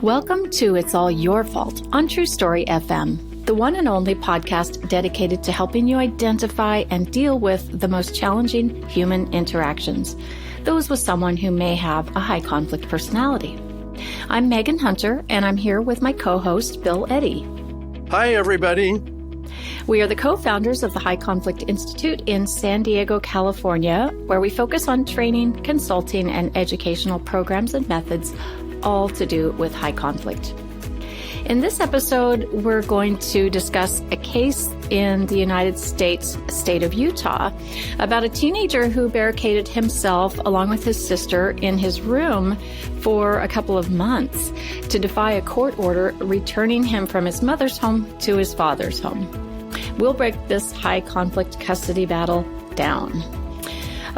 Welcome to It's All Your Fault on True Story FM, the one and only podcast dedicated to helping you identify and deal with the most challenging human interactions, those with someone who may have a high conflict personality. I'm Megan Hunter, and I'm here with my co-host, Bill Eddy. Hi, everybody. We are the co-founders of the High-Conflict Institute in San Diego, California, where we focus on training, consulting, and educational programs and methods, all to do with high conflict. In this episode, we're going to discuss a case in the United States state of Utah about a teenager who barricaded himself along with his sister in his room for a couple of months to defy a court order returning him from his mother's home to his father's home. We'll break this high conflict custody battle down.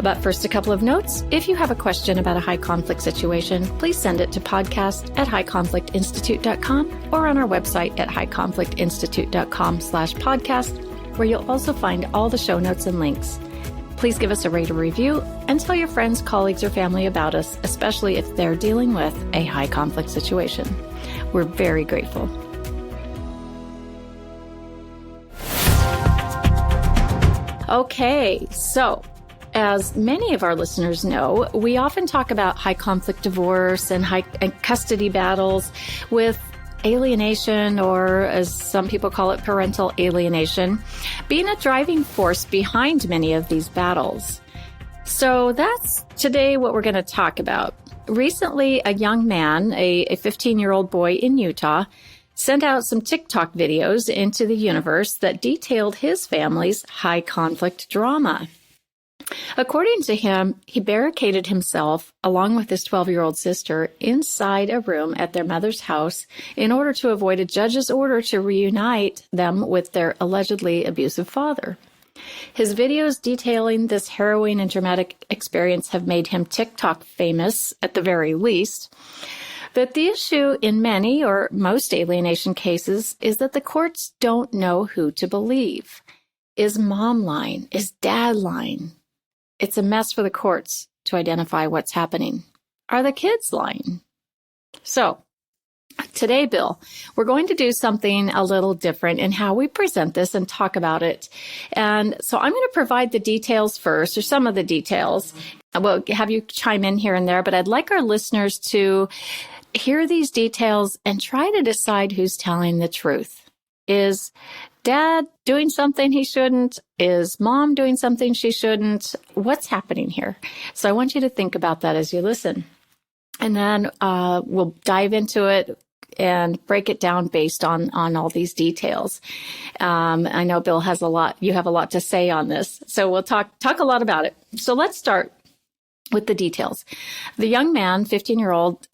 But first, a couple of notes. If you have a question about a high conflict situation, please send it to podcast@highconflictinstitute.com or on our website at highconflictinstitute.com/podcast, where you'll also find all the show notes and links. Please give us a rate or review and tell your friends, colleagues, or family about us, especially if they're dealing with a high conflict situation. We're very grateful. Okay, so as many of our listeners know, we often talk about high conflict divorce and custody battles with alienation, or as some people call it, parental alienation, being a driving force behind many of these battles. So that's today what we're going to talk about. Recently, a young man, a 15-year-old boy in Utah, sent out some TikTok videos into the universe that detailed his family's high conflict drama. According to him, he barricaded himself along with his 12-year-old sister inside a room at their mother's house in order to avoid a judge's order to reunite them with their allegedly abusive father. His videos detailing this harrowing and dramatic experience have made him TikTok famous at the very least. But the issue in many or most alienation cases is that the courts don't know who to believe. Is mom lying? Is dad lying? It's a mess for the courts to identify what's happening. Are the kids lying? So, today, Bill, we're going to do something a little different in how we present this and talk about it. And so I'm going to provide the details first, or some of the details. We'll have you chime in here and there, but I'd like our listeners to hear these details and try to decide who's telling the truth. Is dad doing something he shouldn't? Is mom doing something she shouldn't? What's happening here? So I want you to think about that as you listen. And then we'll dive into it and break it down based on all these details. I know Bill has you have a lot to say on this. So we'll talk a lot about it. So let's start with the details. The young man, 15-year-old,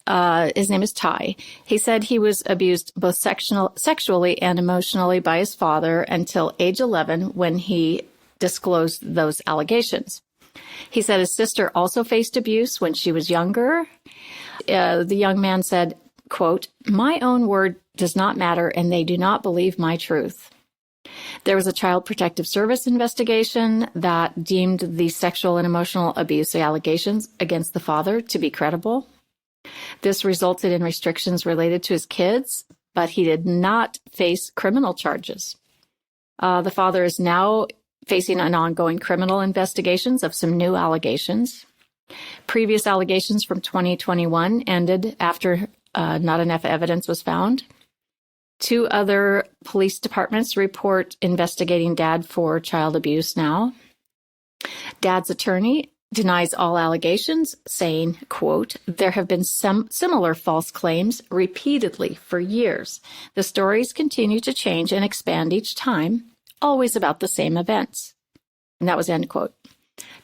his name is Ty. He said he was abused both sexually and emotionally by his father until age 11 when he disclosed those allegations. He said his sister also faced abuse when she was younger. The young man said, quote, "My own word does not matter and they do not believe my truth." There was a Child Protective Service investigation that deemed the sexual and emotional abuse allegations against the father to be credible. This resulted in restrictions related to his kids, but he did not face criminal charges. The father is now facing an ongoing criminal investigations of some new allegations. Previous allegations from 2021 ended after not enough evidence was found. 2 other police departments report investigating dad for child abuse now. Dad's attorney denies all allegations, saying, quote, "There have been some similar false claims repeatedly for years. The stories continue to change and expand each time, always about the same events." And that was end quote.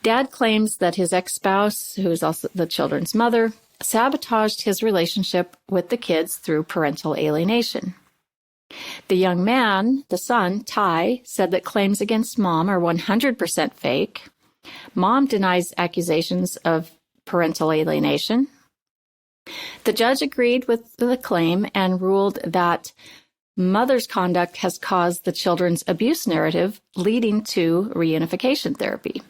Dad claims that his ex-spouse, who is also the children's mother, sabotaged his relationship with the kids through parental alienation. The young man, the son, Ty, said that claims against mom are 100% fake. Mom denies accusations of parental alienation. The judge agreed with the claim and ruled that mother's conduct has caused the children's abuse narrative, leading to reunification therapy.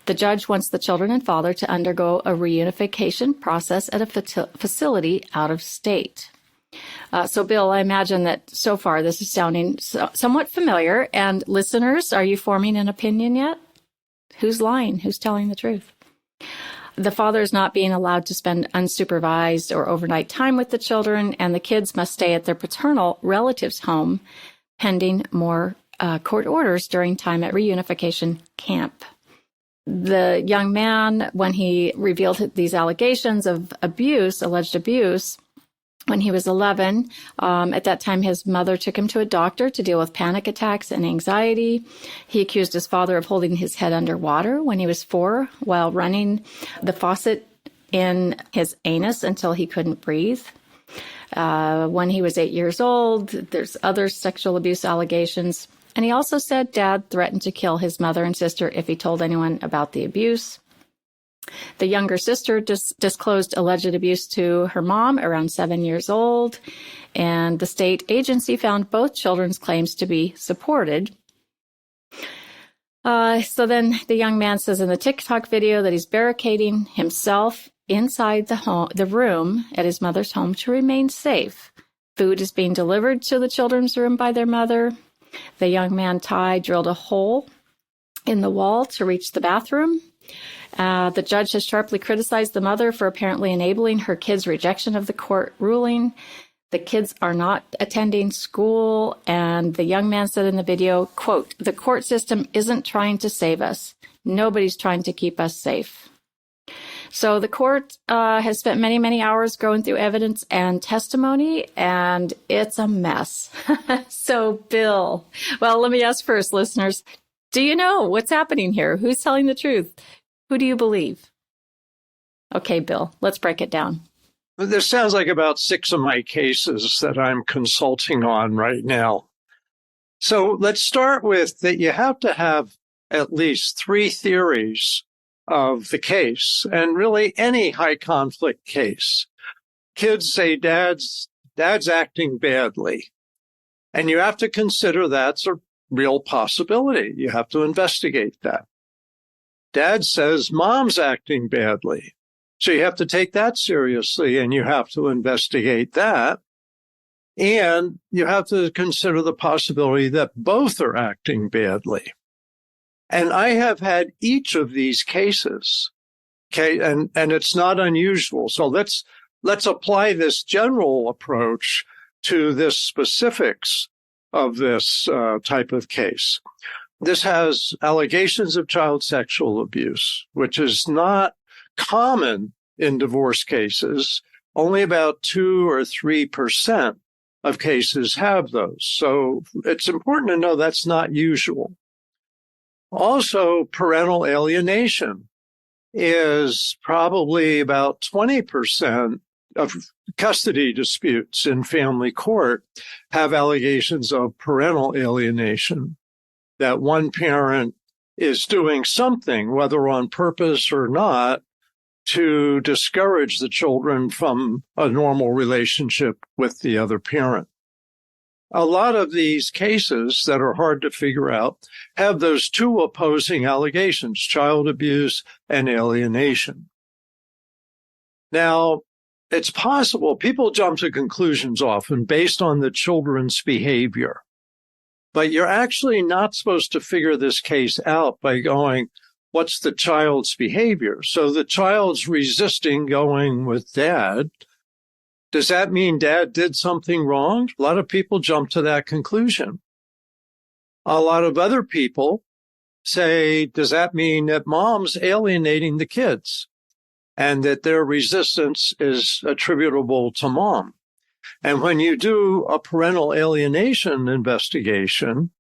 The judge wants the children and father to undergo a reunification process at a facility out of state. So, Bill, I imagine that so far this is sounding somewhat familiar. And listeners, are you forming an opinion yet? Who's lying? Who's telling the truth? The father is not being allowed to spend unsupervised or overnight time with the children, and the kids must stay at their paternal relative's home pending more court orders during time at reunification camp. The young man, when he revealed these allegations of abuse, alleged abuse, when he was 11, at that time, his mother took him to a doctor to deal with panic attacks and anxiety. He accused his father of holding his head underwater when he was 4 while running the faucet in his anus until he couldn't breathe. When he was 8 years old, there's other sexual abuse allegations. And he also said Dad threatened to kill his mother and sister if he told anyone about the abuse. The younger sister disclosed alleged abuse to her mom around 7 years old, and the state agency found both children's claims to be supported. So then the young man says in the TikTok video that he's barricading himself inside the room at his mother's home to remain safe. Food is being delivered to the children's room by their mother. The young man, Ty, drilled a hole in the wall to reach the bathroom. The judge has sharply criticized the mother for apparently enabling her kids' rejection of the court ruling. The kids are not attending school, and the young man said in the video, quote, "The court system isn't trying to save us. Nobody's trying to keep us safe." So the court has spent many, many hours going through evidence and testimony, and it's a mess. So, Bill, well, let me ask first, listeners, do you know what's happening here? Who's telling the truth? Who do you believe? Okay, Bill, let's break it down. This sounds like about 6 of my cases that I'm consulting on right now. So let's start with that you have to have at least 3 theories of the case, and really any high conflict case. Kids say dad's acting badly, and you have to consider that's a real possibility. You have to investigate that. Dad says mom's acting badly. So you have to take that seriously, and you have to investigate that. And you have to consider the possibility that both are acting badly. And I have had each of these cases, okay, and it's not unusual. So let's apply this general approach to the specifics of this type of case. This has allegations of child sexual abuse, which is not common in divorce cases. Only about 2 or 3% of cases have those. So it's important to know that's not usual. Also, parental alienation is probably about 20% of custody disputes in family court have allegations of parental alienation, that one parent is doing something, whether on purpose or not, to discourage the children from a normal relationship with the other parent. A lot of these cases that are hard to figure out have those 2 opposing allegations, child abuse and alienation. Now, it's possible people jump to conclusions often based on the children's behavior. But you're actually not supposed to figure this case out by going, what's the child's behavior? So the child's resisting going with dad. Does that mean dad did something wrong? A lot of people jump to that conclusion. A lot of other people say, does that mean that mom's alienating the kids and that their resistance is attributable to mom? And when you do a parental alienation investigation,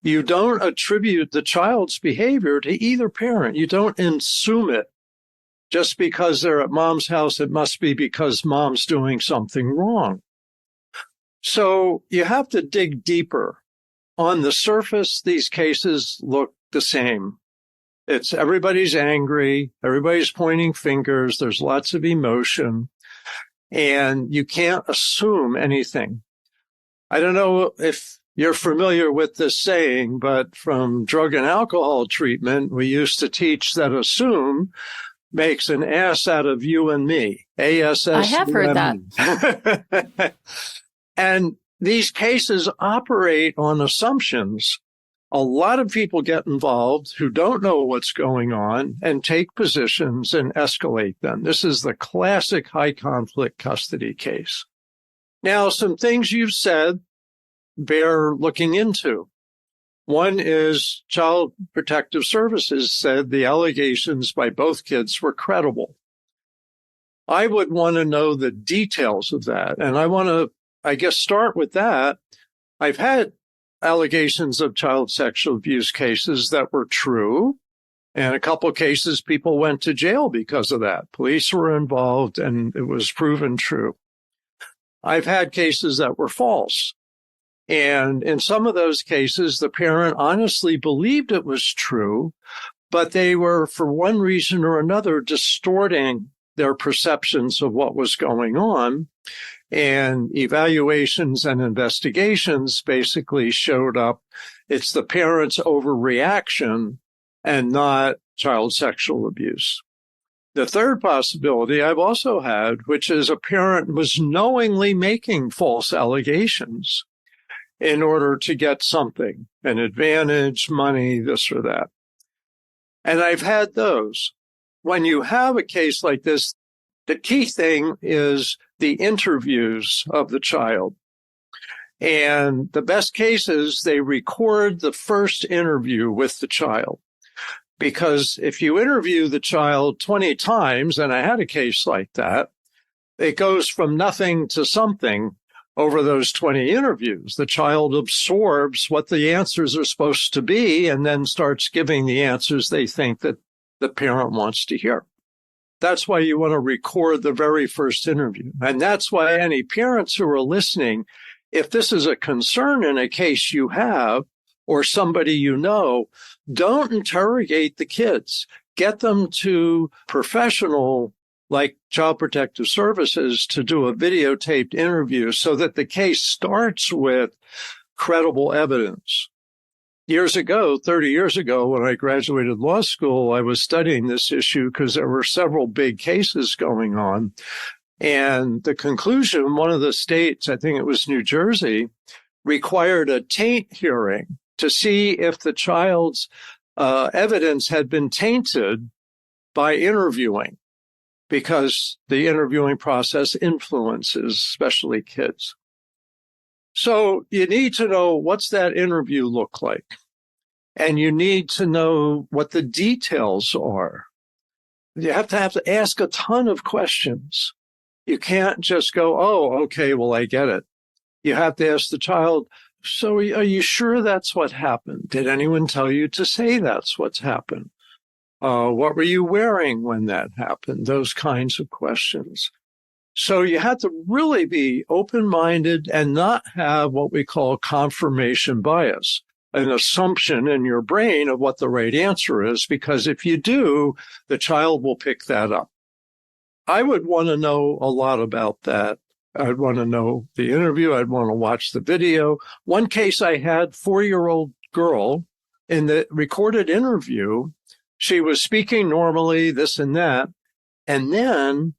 you don't attribute the child's behavior to either parent. You don't assume it. Just because they're at mom's house, it must be because mom's doing something wrong. So you have to dig deeper. On the surface, these cases look the same. It's everybody's angry, everybody's pointing fingers, there's lots of emotion, and you can't assume anything. I don't know if you're familiar with this saying, but from drug and alcohol treatment, we used to teach that assume makes an ass out of you and me. ASS. I have heard that. And these cases operate on assumptions. A lot of people get involved who don't know what's going on and take positions and escalate them. This is the classic high conflict custody case. Now, some things you've said bear looking into. One is Child Protective Services said the allegations by both kids were credible. I would want to know the details of that. And I want to, I guess, start with that. I've had allegations of child sexual abuse cases that were true. And a couple of cases, people went to jail because of that. Police were involved and it was proven true. I've had cases that were false. And in some of those cases, the parent honestly believed it was true, but they were, for one reason or another, distorting their perceptions of what was going on. And evaluations and investigations basically showed up. It's the parent's overreaction and not child sexual abuse. The third possibility I've also had, which is a parent was knowingly making false allegations in order to get something, an advantage, money, this or that. And I've had those. When you have a case like this, the key thing is the interviews of the child. And the best cases, they record the first interview with the child. Because if you interview the child 20 times, and I had a case like that, it goes from nothing to something over those 20 interviews. The child absorbs what the answers are supposed to be and then starts giving the answers they think that the parent wants to hear. That's why you want to record the very first interview. And that's why any parents who are listening, if this is a concern in a case you have or somebody you know, don't interrogate the kids. Get them to professional like Child Protective Services to do a videotaped interview so that the case starts with credible evidence. Years ago, 30 years ago, when I graduated law school, I was studying this issue because there were several big cases going on. And the conclusion, one of the states, I think it was New Jersey, required a taint hearing to see if the child's evidence had been tainted by interviewing, because the interviewing process influences, especially kids. So you need to know what's that interview look like. And you need to know what the details are. You have to ask a ton of questions. You can't just go, oh, okay, well, I get it. You have to ask the child, so are you sure that's what happened? Did anyone tell you to say that's what's happened? What were you wearing when that happened? Those kinds of questions. So you have to really be open-minded and not have what we call confirmation bias, an assumption in your brain of what the right answer is, because if you do, the child will pick that up. I would want to know a lot about that. I'd want to know the interview. I'd want to watch the video. One case I had, 4-year-old girl, in the recorded interview, she was speaking normally, this and that. And then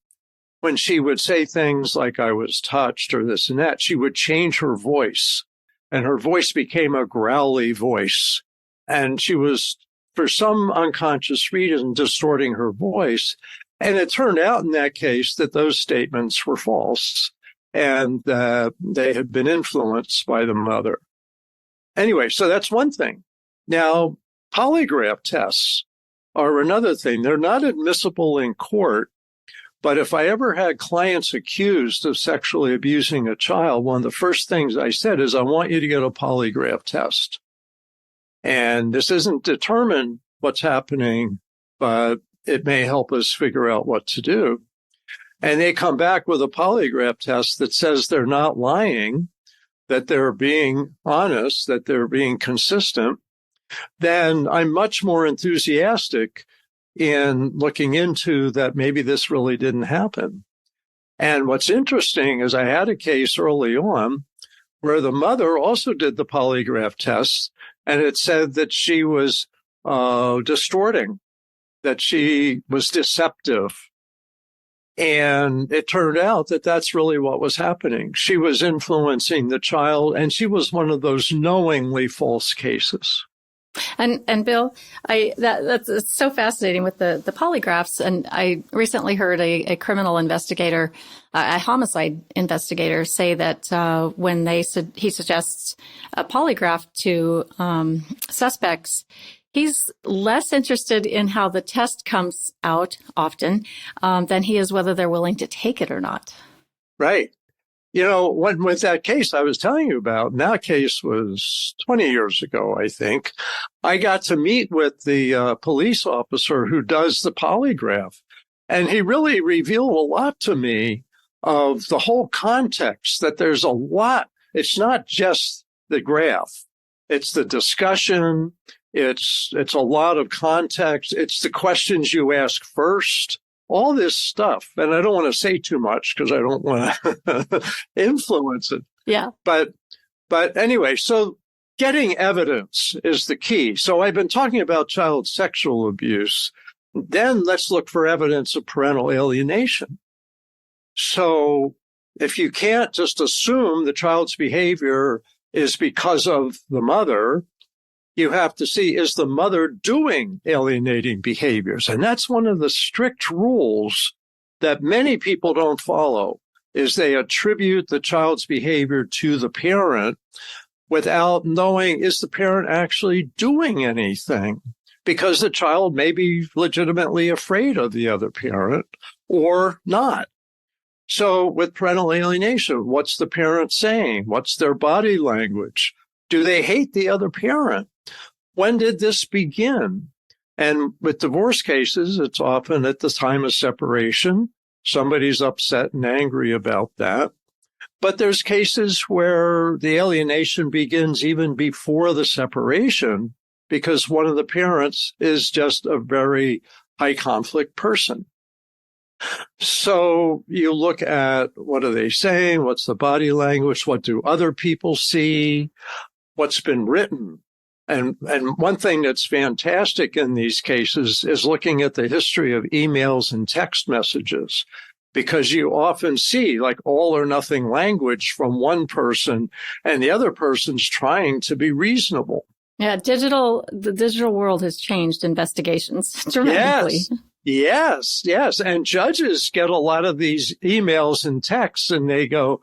when she would say things like I was touched or this and that, she would change her voice. And her voice became a growly voice. And she was, for some unconscious reason, distorting her voice. And it turned out in that case that those statements were false and they had been influenced by the mother. Anyway, so that's one thing. Now, polygraph tests are another thing. They're not admissible in court, but if I ever had clients accused of sexually abusing a child, one of the first things I said is, I want you to get a polygraph test. And this isn't determine what's happening, but it may help us figure out what to do. And they come back with a polygraph test that says they're not lying, that they're being honest, that they're being consistent. Then I'm much more enthusiastic in looking into that maybe this really didn't happen. And what's interesting is I had a case early on where the mother also did the polygraph test, and it said that she was distorting, that she was deceptive. And it turned out that that's really what was happening. She was influencing the child, and she was one of those knowingly false cases. And Bill, that's so fascinating with the polygraphs. And I recently heard a criminal investigator, a homicide investigator, say that when he suggests a polygraph to suspects, he's less interested in how the test comes out often than he is whether they're willing to take it or not. Right. With that case I was telling you about, and that case was 20 years ago, I think, I got to meet with the police officer who does the polygraph. And he really revealed a lot to me of the whole context, that there's a lot. It's not just the graph. It's the discussion. It's a lot of context. It's the questions you ask first. All this stuff. And I don't want to say too much because I don't want to influence it. Yeah. But anyway, so getting evidence is the key. So I've been talking about child sexual abuse. Then let's look for evidence of parental alienation. So if you can't just assume the child's behavior is because of the mother, you have to see, is the mother doing alienating behaviors? And that's one of the strict rules that many people don't follow, is they attribute the child's behavior to the parent without knowing, is the parent actually doing anything? Because the child may be legitimately afraid of the other parent or not. So with parental alienation, what's the parent saying? What's their body language? Do they hate the other parent? When did this begin? And with divorce cases, it's often at the time of separation. Somebody's upset and angry about that. But there's cases where the alienation begins even before the separation because one of the parents is just a very high conflict person. So you look at, what are they saying? What's the body language? What do other people see? What's been written? And one thing that's fantastic in these cases is looking at the history of emails and text messages, because you often see like all or nothing language from one person and the other person's trying to be reasonable. Yeah, the digital world has changed investigations dramatically. Yes. And judges get a lot of these emails and texts and they go,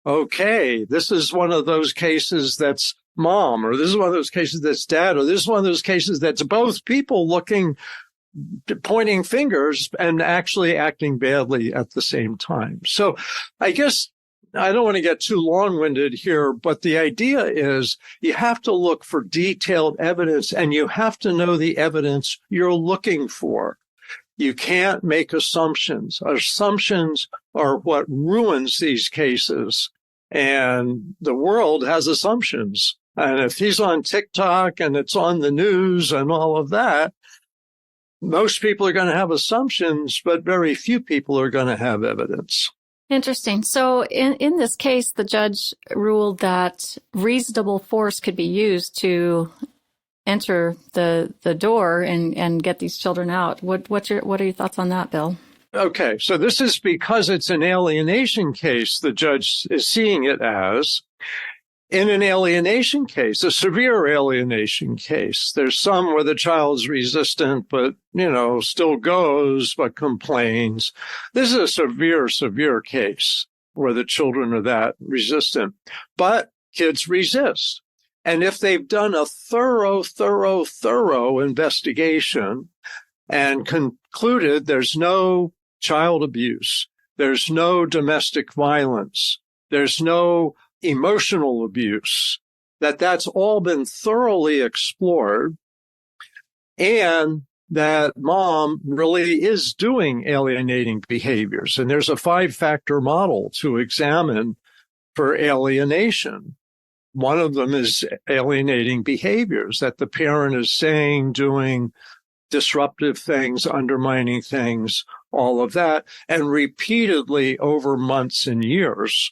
okay, this is one of those cases that's mom, or this is one of those cases that's dad, or this is one of those cases that's both people pointing fingers and actually acting badly at the same time. So I guess I don't want to get too long-winded here, but the idea is you have to look for detailed evidence and you have to know the evidence you're looking for. You can't make assumptions. Assumptions are what ruins these cases. And the world has assumptions. And if he's on TikTok and it's on the news and all of that, most people are going to have assumptions, but very few people are going to have evidence. Interesting. So in this case, the judge ruled that reasonable force could be used to enter the door and get these children out. What are your thoughts on that, Bill? Okay, so this is because it's an alienation case, the judge is seeing it as. In an alienation case, a severe alienation case, there's some where the child's resistant, but, still goes, but complains. This is a severe case where the children are that resistant, but kids resist. And if they've done a thorough investigation and concluded there's no child abuse, there's no domestic violence, there's no emotional abuse, that's all been thoroughly explored, and that mom really is doing alienating behaviors. And there's a 5-factor model to examine for alienation. One of them is alienating behaviors, that the parent is saying, doing disruptive things, undermining things, all of that, and repeatedly over months and years.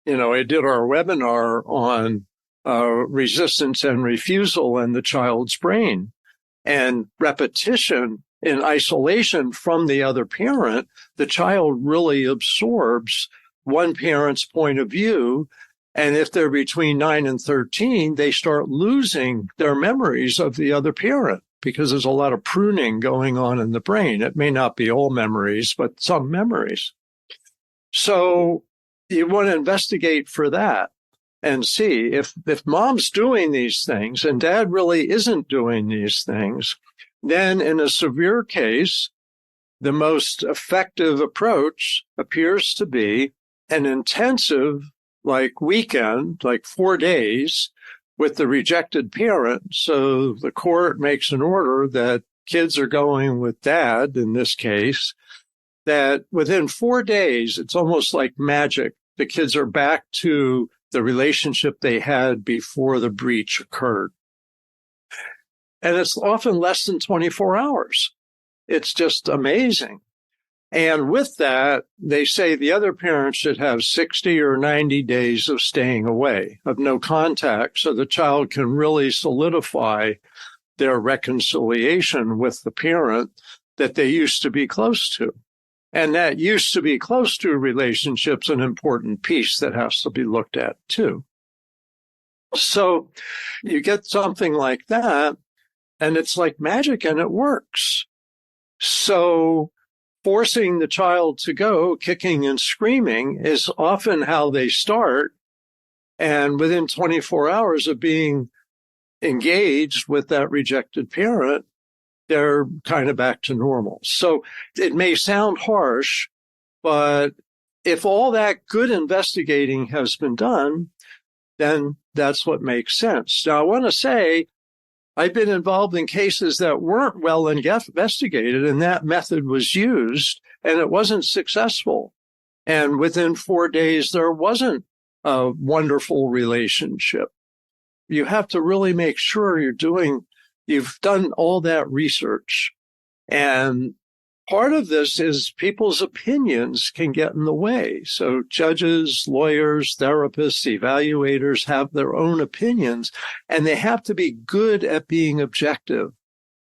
I did our webinar on resistance and refusal in the child's brain. And repetition in isolation from the other parent, the child really absorbs one parent's point of view. And if they're between 9 and 13, they start losing their memories of the other parent because there's a lot of pruning going on in the brain. It may not be all memories, but some memories. So you want to investigate for that and see if mom's doing these things and dad really isn't doing these things. Then in a severe case, the most effective approach appears to be an intensive, weekend, 4 days with the rejected parent. So the court makes an order that kids are going with dad in this case, that within 4 days, it's almost like magic. The kids are back to the relationship they had before the breach occurred. And it's often less than 24 hours. It's just amazing. And with that, they say the other parent should have 60 or 90 days of staying away, of no contact, so the child can really solidify their reconciliation with the parent that they used to be close to. And that used to be close to relationship's an important piece that has to be looked at too. So you get something like that, and it's like magic, and it works. So forcing the child to go kicking and screaming is often how they start. And within 24 hours of being engaged with that rejected parent, they're kind of back to normal. So it may sound harsh, but if all that good investigating has been done, then that's what makes sense. Now, I want to say I've been involved in cases that weren't well investigated, and that method was used, and it wasn't successful. And within 4 days, there wasn't a wonderful relationship. You have to really make sure you've done all that research. And part of this is people's opinions can get in the way. So judges, lawyers, therapists, evaluators have their own opinions, and they have to be good at being objective.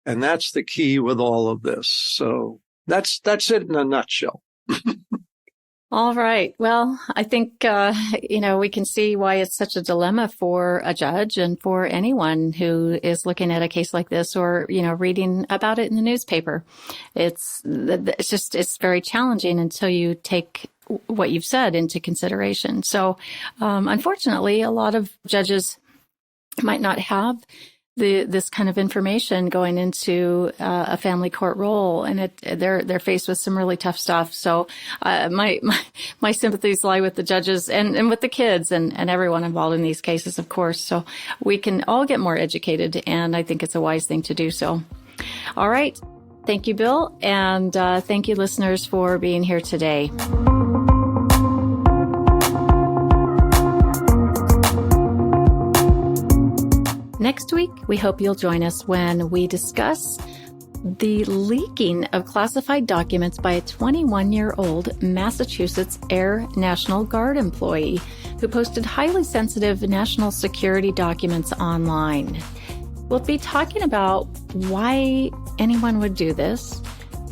And that's the key with all of this. So that's it in a nutshell. All right. Well, I think, we can see why it's such a dilemma for a judge and for anyone who is looking at a case like this or, reading about it in the newspaper. It's very challenging until you take what you've said into consideration. So, unfortunately, a lot of judges might not have this kind of information going into a family court role, and they're faced with some really tough stuff. So my sympathies lie with the judges and with the kids and everyone involved in these cases, of course. So we can all get more educated, and I think it's a wise thing to do so. All right. Thank you, Bill. And thank you, listeners, for being here today. Next week, we hope you'll join us when we discuss the leaking of classified documents by a 21-year-old Massachusetts Air National Guard employee who posted highly sensitive national security documents online. We'll be talking about why anyone would do this.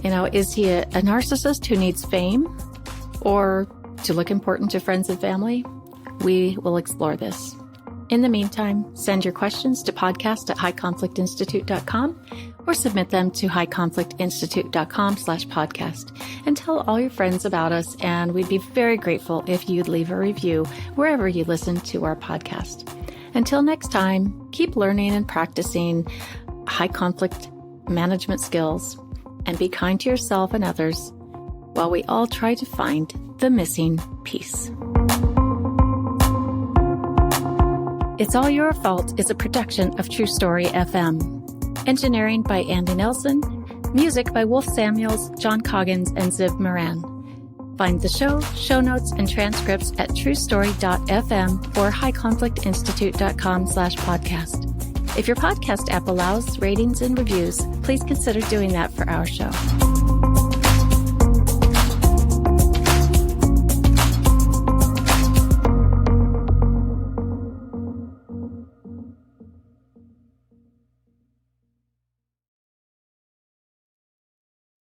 Is he a narcissist who needs fame or to look important to friends and family? We will explore this. In the meantime, send your questions to podcast@highconflictinstitute.com or submit them to highconflictinstitute.com/podcast and tell all your friends about us. And we'd be very grateful if you'd leave a review wherever you listen to our podcast. Until next time, keep learning and practicing high conflict management skills and be kind to yourself and others while we all try to find the missing piece. It's All Your Fault is a production of True Story FM. Engineering by Andy Nelson. Music by Wolf Samuels, John Coggins, and Ziv Moran. Find the show notes, and transcripts at truestory.fm or highconflictinstitute.com/podcast. If your podcast app allows ratings and reviews, please consider doing that for our show.